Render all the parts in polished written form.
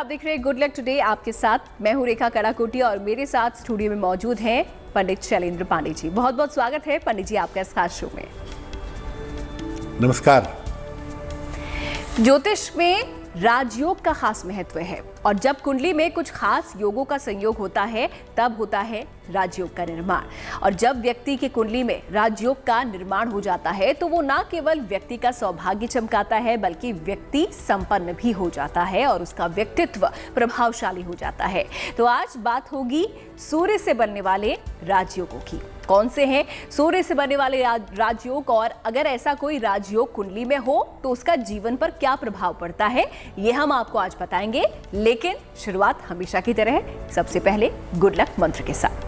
आप देख रहे हैं गुड लक टुडे। आपके साथ मैं हूं रेखा कड़ाकोटी और मेरे साथ स्टूडियो में मौजूद हैं पंडित शैलेंद्र पांडे जी। बहुत बहुत स्वागत है पंडित जी आपका इस खास शो में। नमस्कार। ज्योतिष में राजयोग का खास महत्व है और जब कुंडली में कुछ खास योगों का संयोग होता है तब होता है राजयोग का निर्माण। और जब व्यक्ति की कुंडली में राजयोग का निर्माण हो जाता है तो वो ना केवल व्यक्ति का सौभाग्य चमकाता है बल्कि व्यक्ति संपन्न भी हो जाता है और उसका व्यक्तित्व प्रभावशाली हो जाता है। तो आज बात होगी सूर्य से बनने वाले राजयोगों की। कौन से हैं सूर्य से बनने वाले राजयोग और अगर ऐसा कोई राजयोग कुंडली में हो तो उसका जीवन पर क्या प्रभाव पड़ता है, ये हम आपको आज बताएंगे। लेकिन शुरुआत हमेशा की तरह सबसे पहले गुड लक मंत्र के साथ।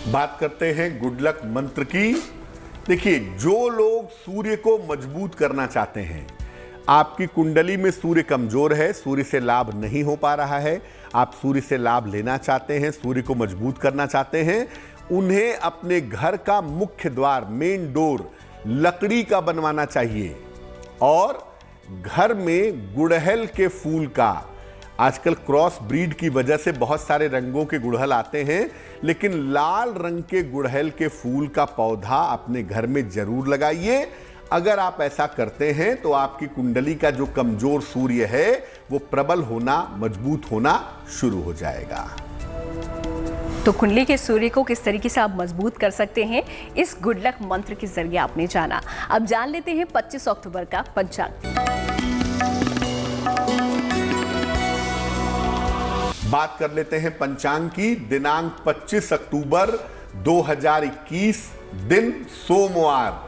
बात करते हैं गुड लक मंत्र की। देखिए, जो लोग सूर्य को मजबूत करना चाहते हैं, आपकी कुंडली में सूर्य कमजोर है, सूर्य से लाभ नहीं हो पा रहा है, आप सूर्य से लाभ लेना चाहते हैं, सूर्य को मजबूत करना चाहते हैं, उन्हें अपने घर का मुख्य द्वार मेन डोर लकड़ी का बनवाना चाहिए और घर में गुड़हल के फूल का, आजकल क्रॉस ब्रीड की वजह से बहुत सारे रंगों के गुड़हल आते हैं, लेकिन लाल रंग के गुड़हल के फूल का पौधा अपने घर में जरूर लगाइए। अगर आप ऐसा करते हैं तो आपकी कुंडली का जो कमजोर सूर्य है वो प्रबल होना, मजबूत होना शुरू हो जाएगा। तो कुंडली के सूर्य को किस तरीके से आप मजबूत कर सकते हैं, इस गुड लक मंत्र के जरिए आपने जाना। अब जान लेते हैं 25 अक्टूबर का पंचांग। बात कर लेते हैं पंचांग की। दिनांक 25 अक्टूबर 2021, दिन सोमवार,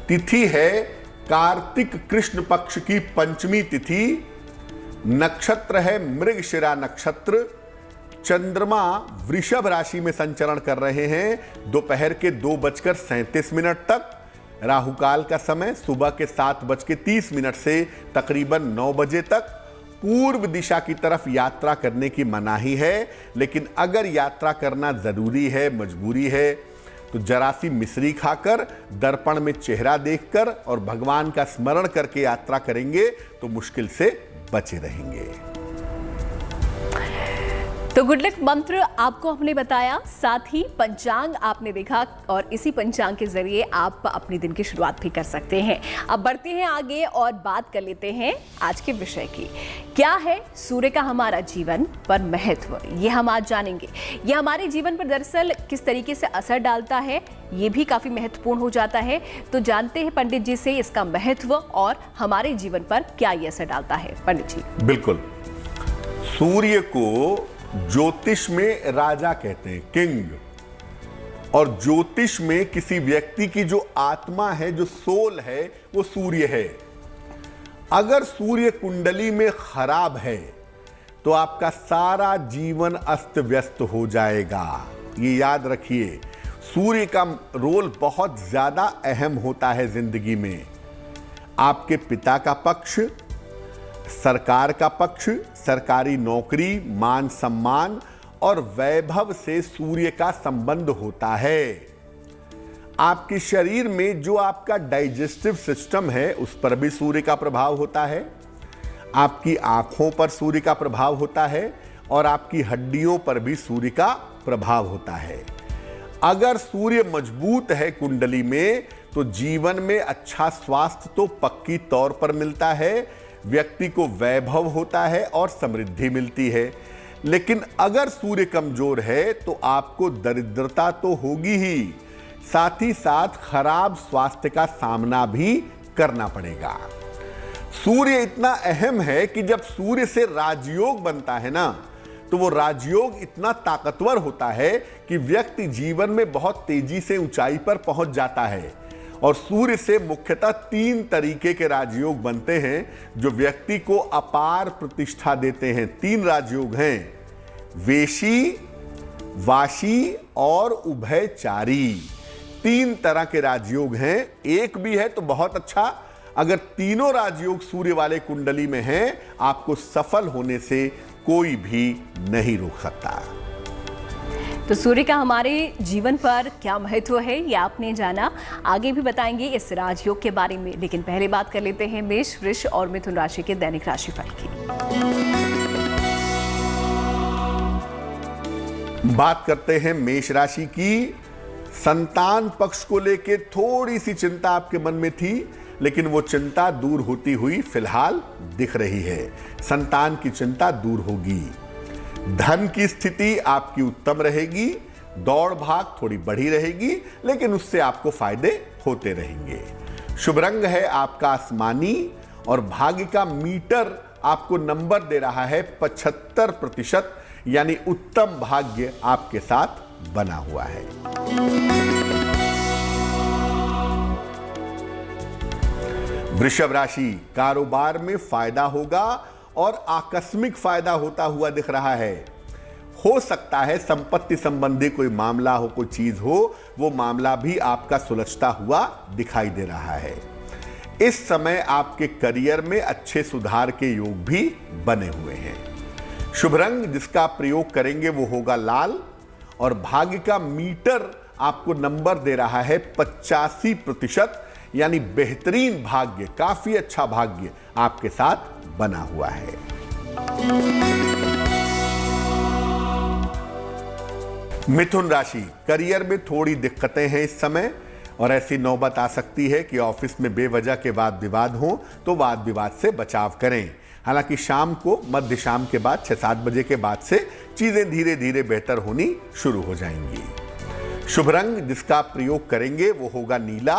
तिथि है कार्तिक कृष्ण पक्ष की पंचमी तिथि, नक्षत्र है मृगशिरा नक्षत्र, चंद्रमा वृषभ राशि में संचरण कर रहे हैं दोपहर के 2:37 तक। राहुकाल का समय सुबह के 7:30 से तकरीबन 9 बजे तक। पूर्व दिशा की तरफ यात्रा करने की मनाही है, लेकिन अगर यात्रा करना जरूरी है, मजबूरी है, तो जरा सी मिश्री खाकर, दर्पण में चेहरा देखकर और भगवान का स्मरण करके यात्रा करेंगे तो मुश्किल से बचे रहेंगे। तो गुड लक मंत्र आपको हमने बताया, साथ ही पंचांग आपने देखा और इसी पंचांग के जरिए आप अपने दिन की शुरुआत भी कर सकते हैं। अब बढ़ते हैं आगे और बात कर लेते हैं आज के विषय की। क्या है सूर्य का हमारा जीवन पर महत्व, ये हम आज जानेंगे। ये हमारे जीवन पर दरअसल किस तरीके से असर डालता है, ये भी काफी महत्वपूर्ण हो जाता है। तो जानते हैं पंडित जी से इसका महत्व और हमारे जीवन पर क्या ये असर डालता है। पंडित जी। बिल्कुल, सूर्य को ज्योतिष में राजा कहते हैं, किंग। और ज्योतिष में किसी व्यक्ति की जो आत्मा है, जो सोल है, वो सूर्य है। अगर सूर्य कुंडली में खराब है तो आपका सारा जीवन अस्त व्यस्त हो जाएगा। ये याद रखिए, सूर्य का रोल बहुत ज्यादा अहम होता है जिंदगी में। आपके पिता का पक्ष, सरकार का पक्ष, सरकारी नौकरी, मान सम्मान और वैभव से सूर्य का संबंध होता है। आपके शरीर में जो आपका डाइजेस्टिव सिस्टम है उस पर भी सूर्य का प्रभाव होता है। आपकी आंखों पर सूर्य का प्रभाव होता है और आपकी हड्डियों पर भी सूर्य का प्रभाव होता है। अगर सूर्य मजबूत है कुंडली में तो जीवन में अच्छा स्वास्थ्य तो पक्की तौर पर मिलता है, व्यक्ति को वैभव होता है और समृद्धि मिलती है। लेकिन अगर सूर्य कमजोर है तो आपको दरिद्रता तो होगी ही, साथ ही साथ खराब स्वास्थ्य का सामना भी करना पड़ेगा। सूर्य इतना अहम है कि जब सूर्य से राजयोग बनता है ना, तो वो राजयोग इतना ताकतवर होता है कि व्यक्ति जीवन में बहुत तेजी से ऊंचाई पर पहुंच जाता है। और सूर्य से मुख्यतः 3 तरीके के राजयोग बनते हैं जो व्यक्ति को अपार प्रतिष्ठा देते हैं। 3 राजयोग हैं, वेशी, वाशी और उभयचारी। 3 तरह के राजयोग हैं। एक भी है तो बहुत अच्छा, अगर तीनों राजयोग सूर्य वाले कुंडली में हैं, आपको सफल होने से कोई भी नहीं रोक सकता। तो सूर्य का हमारे जीवन पर क्या महत्व है ये आपने जाना, आगे भी बताएंगे इस राजयोग के बारे में, लेकिन पहले बात कर लेते हैं मेष, वृष और मिथुन राशि के दैनिक राशिफल की। बात करते हैं मेष राशि की। संतान पक्ष को लेकर थोड़ी सी चिंता आपके मन में थी, लेकिन वो चिंता दूर होती हुई फिलहाल दिख रही है। संतान की चिंता दूर होगी। धन की स्थिति आपकी उत्तम रहेगी। दौड़ भाग थोड़ी बढ़ी रहेगी, लेकिन उससे आपको फायदे होते रहेंगे। शुभ रंग है आपका आसमानी और भाग्य का मीटर आपको नंबर दे रहा है 75%, यानी उत्तम भाग्य आपके साथ बना हुआ है। वृषभ राशि, कारोबार में फायदा होगा और आकस्मिक फायदा होता हुआ दिख रहा है। हो सकता है संपत्ति संबंधी कोई मामला हो, कोई चीज हो, वो मामला भी आपका सुलझता हुआ दिखाई दे रहा है। इस समय आपके करियर में अच्छे सुधार के योग भी बने हुए हैं। शुभ रंग जिसका प्रयोग करेंगे वो होगा लाल और भाग्य का मीटर आपको नंबर दे रहा है 85%, यानी बेहतरीन भाग्य, काफी अच्छा भाग्य आपके साथ बना हुआ है। मिथुन राशि, करियर में थोड़ी दिक्कतें हैं इस समय और ऐसी नौबत आ सकती है कि ऑफिस में बेवजह के वाद विवाद हो, तो वाद विवाद से बचाव करें। हालांकि शाम को, मध्य शाम के बाद 6-7 बजे के बाद से चीजें धीरे धीरे बेहतर होनी शुरू हो जाएंगी। शुभ रंग जिसका प्रयोग करेंगे वो होगा नीला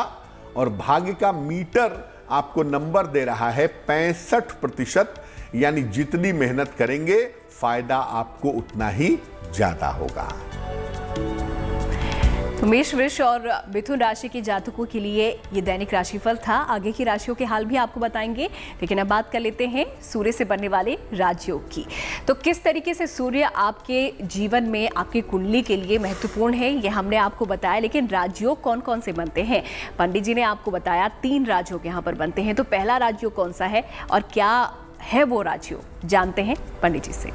और भाग्य का मीटर आपको नंबर दे रहा है 65%, यानी जितनी मेहनत करेंगे फायदा आपको उतना ही ज्यादा होगा। मेष, वृष और मिथुन राशि के जातकों के लिए ये दैनिक राशिफल था। आगे की राशियों के हाल भी आपको बताएंगे, लेकिन अब बात कर लेते हैं सूर्य से बनने वाले राजयोग की। तो किस तरीके से सूर्य आपके जीवन में, आपकी कुंडली के लिए महत्वपूर्ण है, ये हमने आपको बताया। लेकिन राजयोग कौन कौन से बनते हैं, पंडित जी ने आपको बताया 3 राजयोग यहाँ पर बनते हैं। तो पहला राजयोग कौन सा है और क्या है वो राजयोग, जानते हैं पंडित जी से।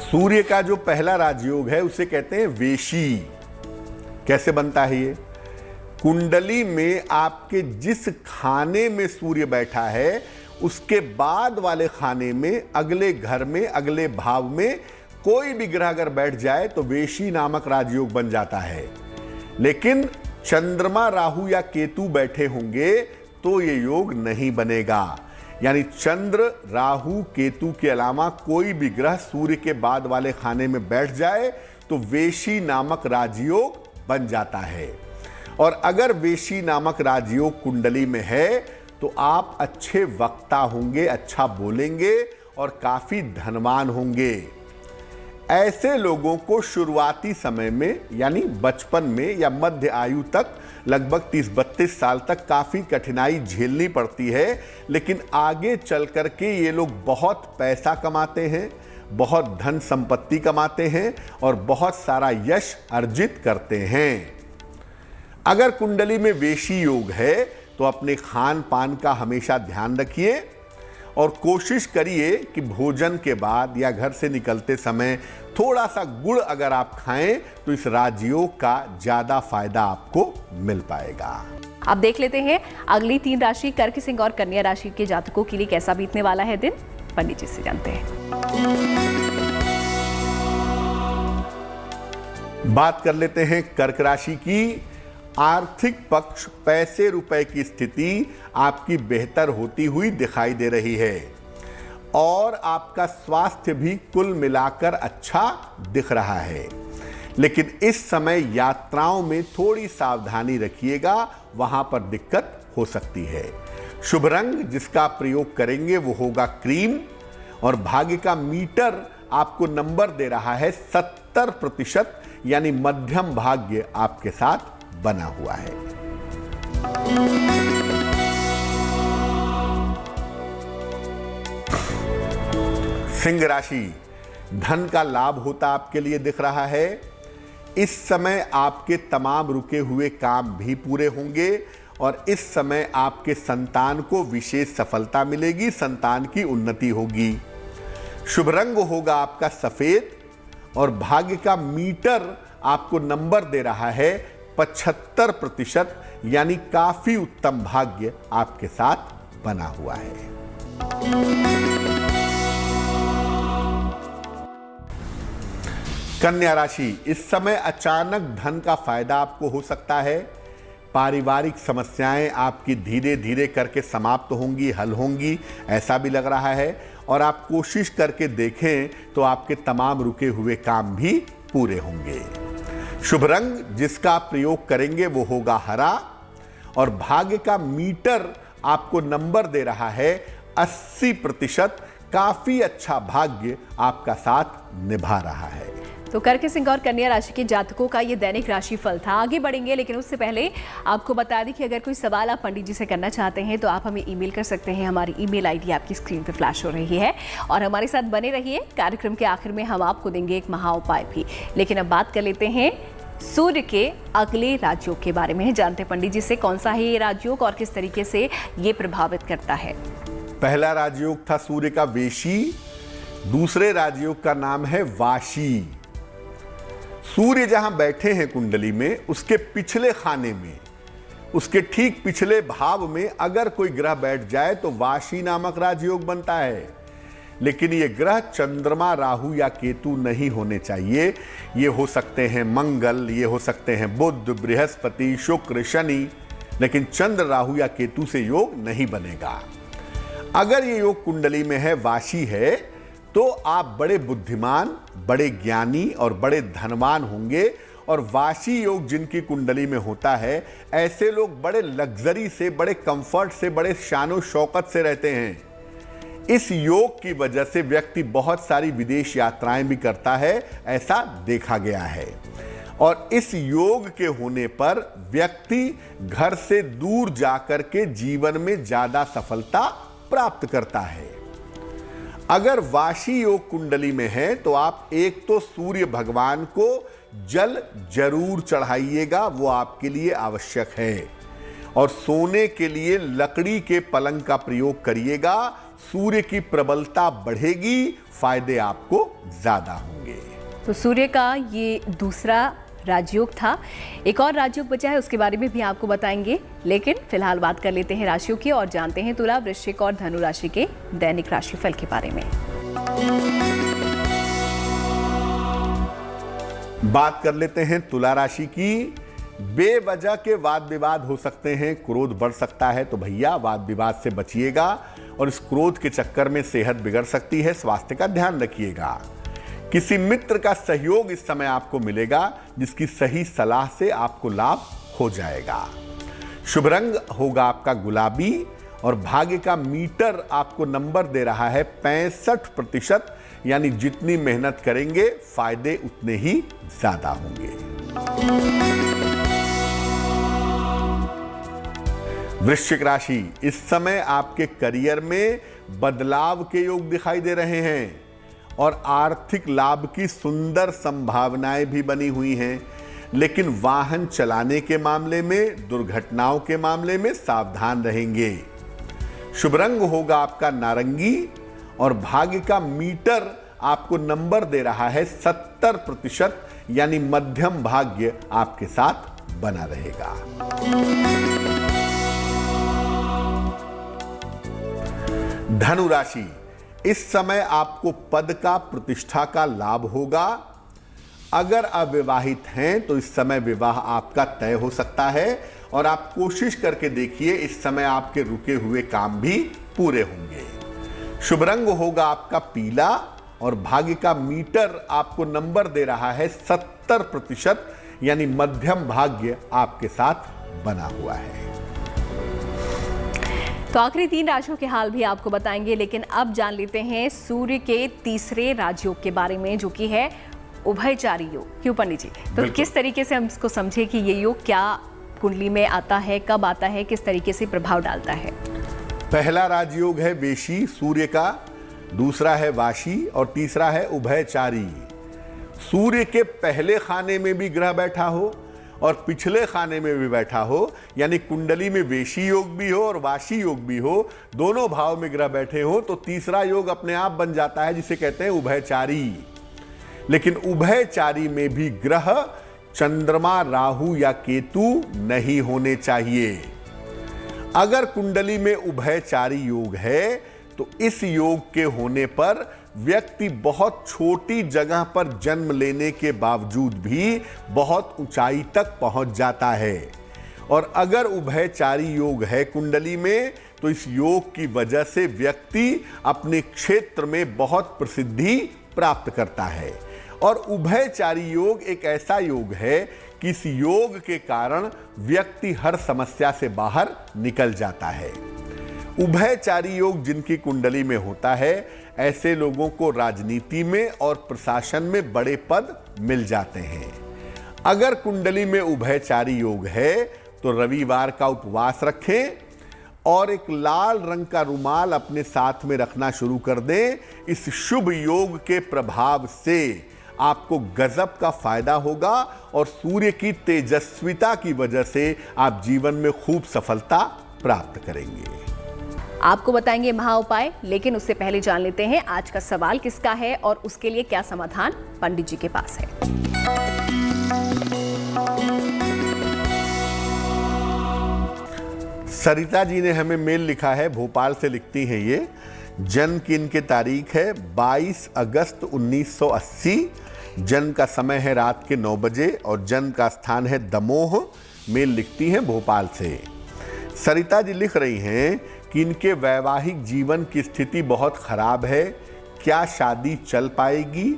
सूर्य का जो पहला राजयोग है उसे कहते हैं वेशी। कैसे बनता है ये? कुंडली में आपके जिस खाने में सूर्य बैठा है उसके बाद वाले खाने में, अगले घर में, अगले भाव में कोई भी ग्रह अगर बैठ जाए तो वेशी नामक राजयोग बन जाता है। लेकिन चंद्रमा, राहु या केतु बैठे होंगे तो ये योग नहीं बनेगा। यानी चंद्र, राहु, केतु के अलावा कोई भी ग्रह सूर्य के बाद वाले खाने में बैठ जाए तो वेशी नामक राजयोग बन जाता है। और अगर वेशी नामक राजयोग कुंडली में है तो आप अच्छे वक्ता होंगे, अच्छा बोलेंगे और काफी धनवान होंगे। ऐसे लोगों को शुरुआती समय में, यानी बचपन में या मध्य आयु तक, लगभग 30-32 साल तक काफी कठिनाई झेलनी पड़ती है। लेकिन आगे चल करके ये लोग बहुत पैसा कमाते हैं, बहुत धन संपत्ति कमाते हैं और बहुत सारा यश अर्जित करते हैं। अगर कुंडली में वेशी योग है तो अपने खान पान का हमेशा ध्यान रखिए और कोशिश करिए कि भोजन के बाद या घर से निकलते समय थोड़ा सा गुड़ अगर आप खाएं तो इस राजयोग का ज्यादा फायदा आपको मिल पाएगा। अब देख लेते हैं अगली 3 राशि कर्क, सिंह और कन्या राशि के जातकों के लिए कैसा बीतने वाला है दिन, पंडित जी से जानते हैं। बात कर लेते हैं कर्क राशि की। आर्थिक पक्ष, पैसे रुपए की स्थिति आपकी बेहतर होती हुई दिखाई दे रही है और आपका स्वास्थ्य भी कुल मिलाकर अच्छा दिख रहा है। लेकिन इस समय यात्राओं में थोड़ी सावधानी रखिएगा, वहां पर दिक्कत हो सकती है। शुभ रंग जिसका प्रयोग करेंगे वो होगा क्रीम और भाग्य का मीटर आपको नंबर दे रहा है 70%, यानी मध्यम भाग्य आपके साथ बना हुआ है। सिंह राशि, धन का लाभ होता आपके लिए दिख रहा है। इस समय आपके तमाम रुके हुए काम भी पूरे होंगे और इस समय आपके संतान को विशेष सफलता मिलेगी, संतान की उन्नति होगी। शुभ रंग होगा आपका सफेद और भाग्य का मीटर आपको नंबर दे रहा है 75%, यानी काफी उत्तम भाग्य आपके साथ बना हुआ है। कन्या राशि, इस समय अचानक धन का फायदा आपको हो सकता है। पारिवारिक समस्याएं आपकी धीरे धीरे करके समाप्त होंगी, हल होंगी, ऐसा भी लग रहा है। और आप कोशिश करके देखें तो आपके तमाम रुके हुए काम भी पूरे होंगे। शुभ रंग जिसका आप प्रयोग करेंगे वो होगा हरा, और भाग्य का मीटर आपको नंबर दे रहा है 80%। काफी अच्छा भाग्य आपका साथ निभा रहा है। तो कर्क सिंह और कन्या राशि के जातकों का ये दैनिक राशि फल था। आगे बढ़ेंगे, लेकिन उससे पहले आपको बता दें कि अगर कोई सवाल आप पंडित जी से करना चाहते हैं तो आप हमें ईमेल कर सकते हैं। हमारी ईमेल आईडी आपकी स्क्रीन पे फ्लैश हो रही है, और हमारे साथ बने रहिए। कार्यक्रम के आखिर में हम आपको देंगे एक महा उपाय भी। लेकिन अब बात कर लेते हैं सूर्य के अगले राजयोग के बारे में। जानते हैं पंडित जी से कौन सा है ये राजयोग और किस तरीके से ये प्रभावित करता है। पहला राजयोग था सूर्य का वेशी, दूसरे राजयोग का नाम है वाशी। सूर्य जहां बैठे हैं कुंडली में, उसके पिछले खाने में, उसके ठीक पिछले भाव में अगर कोई ग्रह बैठ जाए तो वाशी नामक राजयोग बनता है। लेकिन ये ग्रह चंद्रमा, राहु या केतु नहीं होने चाहिए। ये हो सकते हैं मंगल, ये हो सकते हैं बुध, बृहस्पति, शुक्र, शनि, लेकिन चंद्र, राहु या केतु से योग नहीं बनेगा। अगर ये योग कुंडली में है, वाशी है, तो आप बड़े बुद्धिमान, बड़े ज्ञानी और बड़े धनवान होंगे। और वाशी योग जिनकी कुंडली में होता है, ऐसे लोग बड़े लग्जरी से, बड़े कंफर्ट से, बड़े शानो शौकत से रहते हैं। इस योग की वजह से व्यक्ति बहुत सारी विदेश यात्राएं भी करता है, ऐसा देखा गया है। और इस योग के होने पर व्यक्ति घर से दूर जाकर के जीवन में ज्यादा सफलता प्राप्त करता है। अगर वाशी योग कुंडली में है तो आप एक तो सूर्य भगवान को जल जरूर चढ़ाइएगा, वो आपके लिए आवश्यक है। और सोने के लिए लकड़ी के पलंग का प्रयोग करिएगा। सूर्य की प्रबलता बढ़ेगी, फायदे आपको ज्यादा होंगे। तो सूर्य का ये दूसरा राजयोग था। एक और राजयोग बचा है, उसके बारे में भी आपको बताएंगे। लेकिन फिलहाल बात कर लेते हैं राशियों की और जानते हैं तुला, वृश्चिक और धनु राशि के दैनिक राशिफल के बारे में। बात कर लेते हैं तुला राशि की। बेवजह के वाद विवाद हो सकते हैं, क्रोध बढ़ सकता है, तो भैया वाद विवाद से बचिएगा। और इस क्रोध के चक्कर में सेहत बिगड़ सकती है, स्वास्थ्य का ध्यान रखिएगा। किसी मित्र का सहयोग इस समय आपको मिलेगा, जिसकी सही सलाह से आपको लाभ हो जाएगा। शुभ रंग होगा आपका गुलाबी, और भाग्य का मीटर आपको नंबर दे रहा है 65%, यानी जितनी मेहनत करेंगे फायदे उतने ही ज्यादा होंगे। वृश्चिक राशि, इस समय आपके करियर में बदलाव के योग दिखाई दे रहे हैं और आर्थिक लाभ की सुंदर संभावनाएं भी बनी हुई हैं। लेकिन वाहन चलाने के मामले में, दुर्घटनाओं के मामले में सावधान रहेंगे। शुभ रंग होगा आपका नारंगी, और भाग्य का मीटर आपको नंबर दे रहा है 70%, यानी मध्यम भाग्य आपके साथ बना रहेगा। धनु राशि, इस समय आपको पद का, प्रतिष्ठा का लाभ होगा। अगर अविवाहित हैं तो इस समय विवाह आपका तय हो सकता है, और आप कोशिश करके देखिए, इस समय आपके रुके हुए काम भी पूरे होंगे। शुभ रंग होगा आपका पीला, और भाग्य का मीटर आपको नंबर दे रहा है 70%, यानी मध्यम भाग्य आपके साथ बना हुआ है। तो आखिरी 3 राशियों के हाल भी आपको बताएंगे, लेकिन अब जान लेते हैं सूर्य के तीसरे राजयोग के बारे में, जो कि है उभयचारी योग। क्यों पंडित जी? तो किस तरीके से हम इसको समझे कि ये योग क्या कुंडली में आता है, कब आता है, किस तरीके से प्रभाव डालता है? पहला राजयोग है वेशी सूर्य का, दूसरा है वाशी, और तीसरा है उभयचारी। सूर्य के पहले खाने में भी ग्रह बैठा हो और पिछले खाने में भी बैठा हो, यानी कुंडली में वेशी योग भी हो और वाशी योग भी हो, दोनों भाव में ग्रह बैठे हो, तो तीसरा योग अपने आप बन जाता है, जिसे कहते हैं उभयचारी। लेकिन उभयचारी में भी ग्रह चंद्रमा, राहु या केतु नहीं होने चाहिए। अगर कुंडली में उभयचारी योग है तो इस योग के होने पर व्यक्ति बहुत छोटी जगह पर जन्म लेने के बावजूद भी बहुत ऊंचाई तक पहुंच जाता है। और अगर उभयचारी योग है कुंडली में तो इस योग की वजह से व्यक्ति अपने क्षेत्र में बहुत प्रसिद्धि प्राप्त करता है। और उभयचारी योग एक ऐसा योग है कि इस योग के कारण व्यक्ति हर समस्या से बाहर निकल जाता है। उभयचारी योग जिनकी कुंडली में होता है ऐसे लोगों को राजनीति में और प्रशासन में बड़े पद मिल जाते हैं। अगर कुंडली में उभयचारी योग है तो रविवार का उपवास रखें और एक लाल रंग का रुमाल अपने साथ में रखना शुरू कर दें। इस शुभ योग के प्रभाव से आपको गजब का फायदा होगा और सूर्य की तेजस्विता की वजह से आप जीवन में खूब सफलता प्राप्त करेंगे। आपको बताएंगे महा उपाय, लेकिन उससे पहले जान लेते हैं आज का सवाल किसका है और उसके लिए क्या समाधान पंडित जी के पास है। सरिता जी ने हमें मेल लिखा है, भोपाल से लिखती हैं ये। जन्म की इनके तारीख है 22 अगस्त 1980। जन्म का समय है रात के 9 बजे और जन्म का स्थान है दमोह। मेल लिखती हैं भोपाल से। सरिता जी लिख रही हैं कि इनके वैवाहिक जीवन की स्थिति बहुत खराब है, क्या शादी चल पाएगी?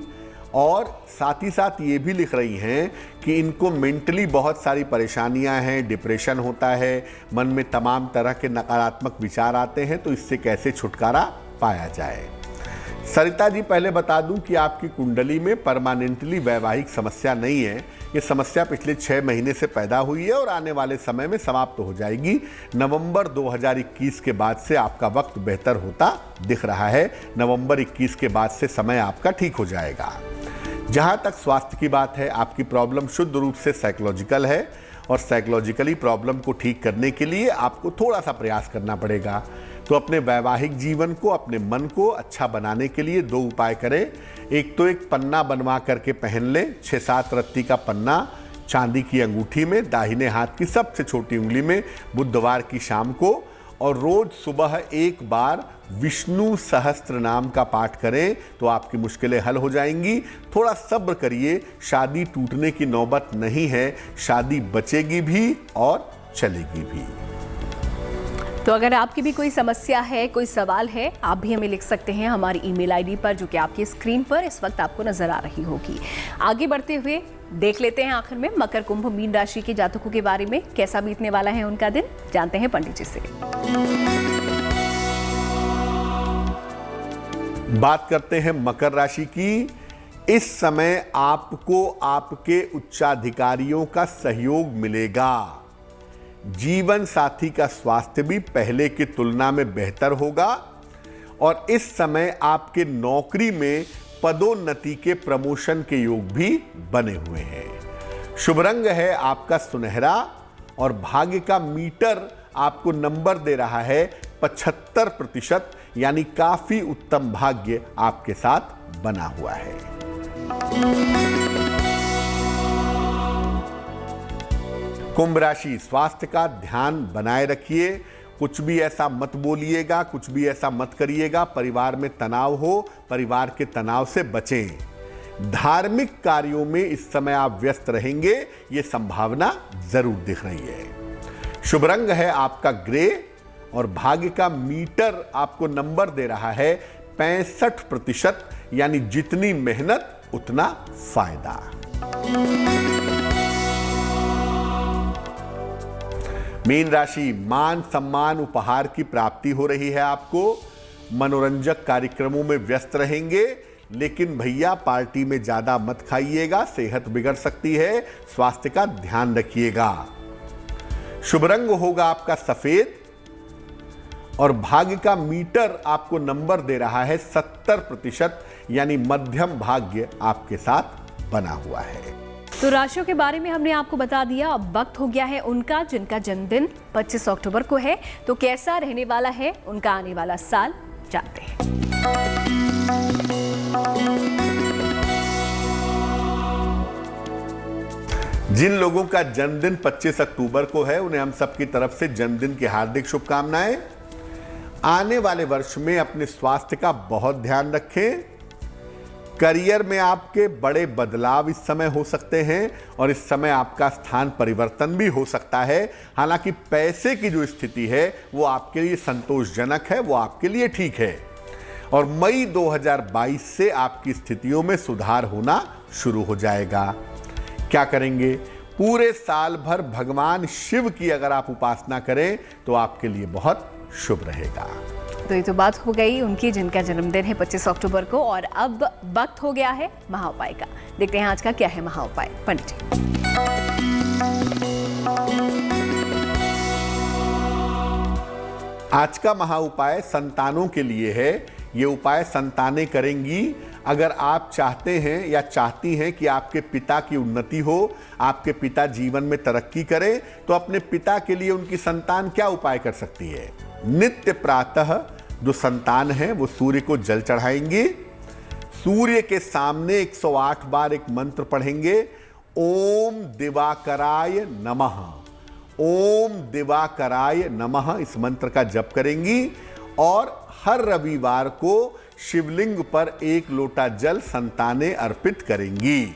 और साथ ही साथ ये भी लिख रही हैं कि इनको मेंटली बहुत सारी परेशानियां हैं, डिप्रेशन होता है, मन में तमाम तरह के नकारात्मक विचार आते हैं, तो इससे कैसे छुटकारा पाया जाए। सरिता जी, पहले बता दूं कि आपकी कुंडली में परमानेंटली वैवाहिक समस्या नहीं है। ये समस्या पिछले 6 महीने से पैदा हुई है और आने वाले समय में समाप्त हो जाएगी। नवंबर 2021 के बाद से आपका वक्त बेहतर होता दिख रहा है। नवंबर 21 के बाद से समय आपका ठीक हो जाएगा। जहां तक स्वास्थ्य की बात है, आपकी प्रॉब्लम शुद्ध रूप से साइकोलॉजिकल है और साइकोलॉजिकली प्रॉब्लम को ठीक करने के लिए आपको थोड़ा सा प्रयास करना पड़ेगा। तो अपने वैवाहिक जीवन को, अपने मन को अच्छा बनाने के लिए 2 उपाय करें। एक तो एक पन्ना बनवा करके पहन लें, 6-7 रत्ती का पन्ना चांदी की अंगूठी में, दाहिने हाथ की सबसे छोटी उंगली में, बुधवार की शाम को, और रोज सुबह एक बार विष्णु सहस्त्र नाम का पाठ करें तो आपकी मुश्किलें हल हो जाएंगी। थोड़ा सब्र करिए, शादी टूटने की नौबत नहीं है, शादी बचेगी भी और चलेगी भी। तो अगर आपकी भी कोई समस्या है, कोई सवाल है, आप भी हमें लिख सकते हैं हमारी ईमेल आईडी पर, जो कि आपकी स्क्रीन पर इस वक्त आपको नजर आ रही होगी। आगे बढ़ते हुए देख लेते हैं आखिर में मकर, कुंभ, मीन राशि के जातकों के बारे में कैसा बीतने वाला है उनका दिन। जानते हैं पंडित जी से। बात करते हैं मकर राशि की। इस समय आपको आपके उच्चाधिकारियों का सहयोग मिलेगा। जीवन साथी का स्वास्थ्य भी पहले की तुलना में बेहतर होगा और इस समय आपके नौकरी में पदोन्नति के, प्रमोशन के योग भी बने हुए हैं। शुभ रंग है आपका सुनहरा और भाग्य का मीटर आपको नंबर दे रहा है 75%, यानी काफी उत्तम भाग्य आपके साथ बना हुआ है। कुंभ राशि, स्वास्थ्य का ध्यान बनाए रखिए। कुछ भी ऐसा मत बोलिएगा, कुछ भी ऐसा मत करिएगा परिवार में तनाव हो, परिवार के तनाव से बचें। धार्मिक कार्यों में इस समय आप व्यस्त रहेंगे, ये संभावना जरूर दिख रही है। शुभ रंग है आपका ग्रे और भाग्य का मीटर आपको नंबर दे रहा है 65%, यानी जितनी मेहनत उतना फायदा। मीन राशि, मान सम्मान उपहार की प्राप्ति हो रही है आपको। मनोरंजक कार्यक्रमों में व्यस्त रहेंगे, लेकिन भैया पार्टी में ज्यादा मत खाइएगा, सेहत बिगड़ सकती है, स्वास्थ्य का ध्यान रखिएगा। शुभ रंग होगा आपका सफेद और भाग्य का मीटर आपको नंबर दे रहा है 70%, यानी मध्यम भाग्य आपके साथ बना हुआ है। तो राशियों के बारे में हमने आपको बता दिया। अब वक्त हो गया है उनका जिनका जन्मदिन 25 अक्टूबर को है। तो कैसा रहने वाला है उनका आने वाला साल, जानते हैं। जिन लोगों का जन्मदिन 25 अक्टूबर को है उन्हें हम सबकी तरफ से जन्मदिन की हार्दिक शुभकामनाएं। आने वाले वर्ष में अपने स्वास्थ्य का बहुत ध्यान रखें। करियर में आपके बड़े बदलाव इस समय हो सकते हैं और इस समय आपका स्थान परिवर्तन भी हो सकता है। हालांकि पैसे की जो स्थिति है वो आपके लिए संतोषजनक है, वो आपके लिए ठीक है। और मई 2022 से आपकी स्थितियों में सुधार होना शुरू हो जाएगा। क्या करेंगे? पूरे साल भर भगवान शिव की अगर आप उपासना करें तो आपके लिए बहुत शुभ रहेगा। तो ये तो बात हो गई उनकी जिनका जन्मदिन है 25 अक्टूबर को। और अब वक्त हो गया है महाउपाय का। देखते हैं आज का क्या है महाउपाय। पंडित जी, आज का महाउपाय संतानों के लिए है। ये उपाय संतानें करेंगी। अगर आप चाहते हैं या चाहती हैं कि आपके पिता की उन्नति हो, आपके पिता जीवन में तरक्की करें, तो अपने पिता के लिए उनकी संतान क्या उपाय कर सकती है? नित्य प्रातः जो संतान है वो सूर्य को जल चढ़ाएंगे। सूर्य के सामने 108 बार एक मंत्र पढ़ेंगे, ओम दिवाकराय नमः। ओम दिवाकराय नमः इस मंत्र का जप करेंगी और हर रविवार को शिवलिंग पर 1 लोटा जल संतानें अर्पित करेंगी।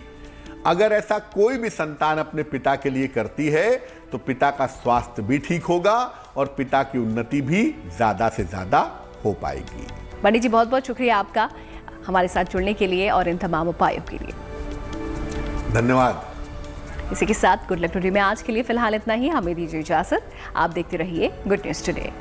अगर ऐसा कोई भी संतान अपने पिता के लिए करती है तो पिता का स्वास्थ्य भी ठीक होगा और पिता की उन्नति भी ज्यादा से ज्यादा हो पाएगी। पंडित जी, बहुत बहुत शुक्रिया आपका हमारे साथ जुड़ने के लिए और इन तमाम उपायों के लिए। धन्यवाद। इसी के साथ गुड लक टुडे में आज के लिए फिलहाल इतना ही। हमें दीजिए इजाजत। आप देखते रहिए गुड न्यूज टुडे।